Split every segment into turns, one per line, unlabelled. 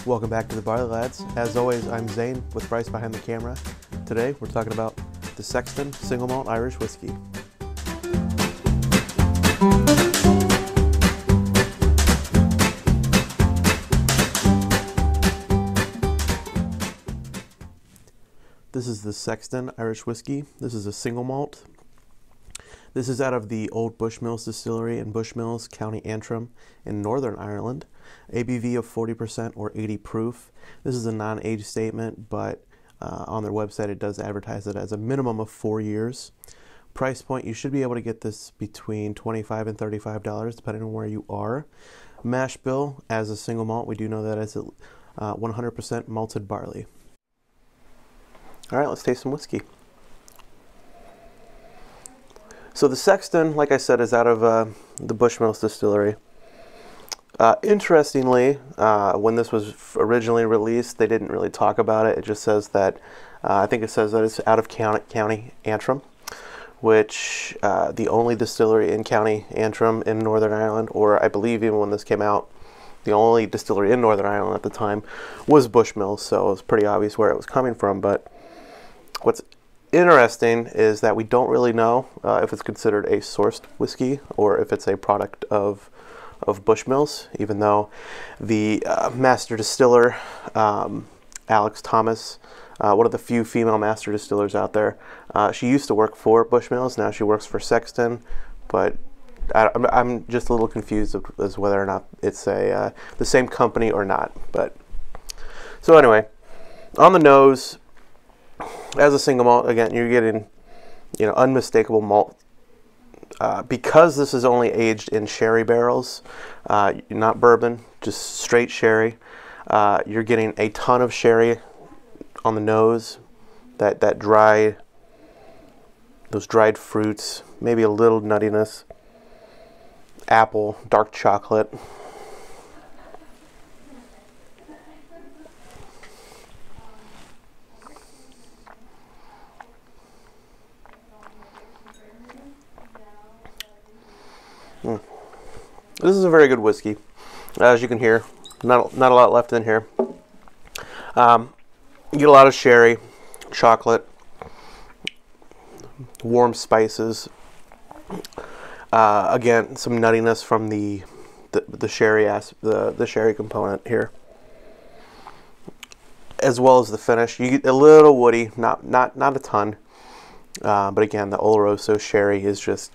Welcome back to the Barley Lads. As always, I'm Zane with Bryce behind the camera. Today, we're talking about the Sexton Single Malt Irish Whiskey. This is the Sexton Irish Whiskey. This is a single malt. This is out of the Old Bushmills Distillery in Bushmills, County Antrim in Northern Ireland. ABV of 40% or 80 proof. This is a non-age statement, but on their website it does advertise it as a minimum of 4 years. Price point, you should be able to get this between $25 and $35 depending on where you are. Mash bill, as a single malt, we do know that as 100% malted barley. Alright, let's taste some whiskey. So the Sexton, like I said, is out of the Bushmills Distillery. Interestingly, when this was originally released, they didn't really talk about it. It just says that, I think it says that it's out of County Antrim, which the only distillery in County Antrim in Northern Ireland, or I believe even when this came out, the only distillery in Northern Ireland at the time was Bushmills, so it was pretty obvious where it was coming from. But what's interesting is that we don't really know if it's considered a sourced whiskey or if it's a product of Bushmills, even though the master distiller, Alex Thomas, one of the few female master distillers out there, she used to work for Bushmills. Now she works for Sexton, but I'm just a little confused as whether or not it's the same company or not. But so anyway, on the nose, as a single malt, again, you're getting, unmistakable malt. Because this is only aged in sherry barrels, not bourbon, just straight sherry, you're getting a ton of sherry on the nose, those dried fruits, maybe a little nuttiness, apple, dark chocolate. This is a very good whiskey. As you can hear, not a lot left in here. You get a lot of sherry, chocolate, warm spices. Again, some nuttiness from the sherry the sherry component here, as well as the finish. You get a little woody, not a ton, but again, the Oloroso sherry is just,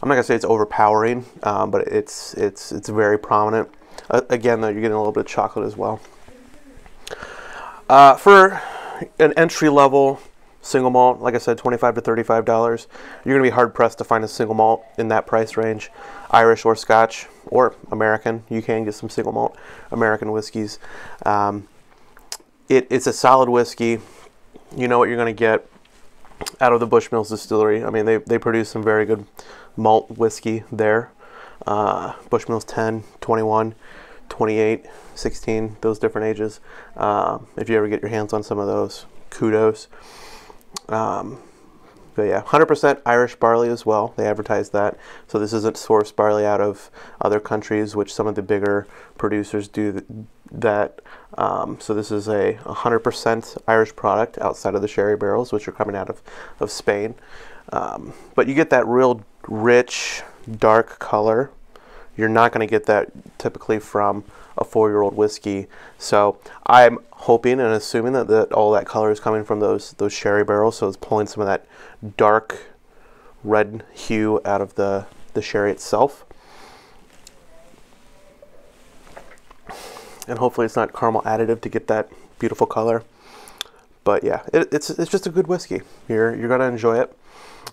I'm not gonna say it's overpowering, but it's very prominent. Again, though, you're getting a little bit of chocolate as well. For an entry-level single malt, like I said, $25 to $35, you're gonna be hard pressed to find a single malt in that price range, Irish or Scotch or American. You can get some single malt American whiskeys. It's a solid whiskey. You know what you're gonna get out of the Bushmills Distillery. I mean, they produce some very good malt whiskey there. Bushmills 10, 21, 28, 16, those different ages. If you ever get your hands on some of those, kudos. But yeah, 100% Irish barley as well. They advertise that. So this isn't sourced barley out of other countries, which some of the bigger producers do that. So this is a 100% Irish product outside of the sherry barrels, which are coming out of Spain. But you get that real rich, dark color. You're not going to get that typically from a 4-year-old whiskey. So I'm hoping and assuming that all that color is coming from those sherry barrels. So it's pulling some of that dark red hue out of the sherry itself. And hopefully it's not caramel additive to get that beautiful color. But yeah, it's just a good whiskey. You're going to enjoy it.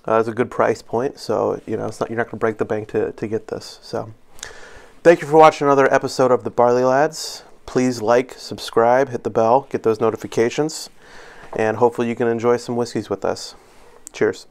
It's a good price point, so you're not going to break the bank to get this. So thank you for watching another episode of the Barley Lads. Please like, subscribe, hit the bell, get those notifications, and hopefully you can enjoy some whiskeys with us. Cheers.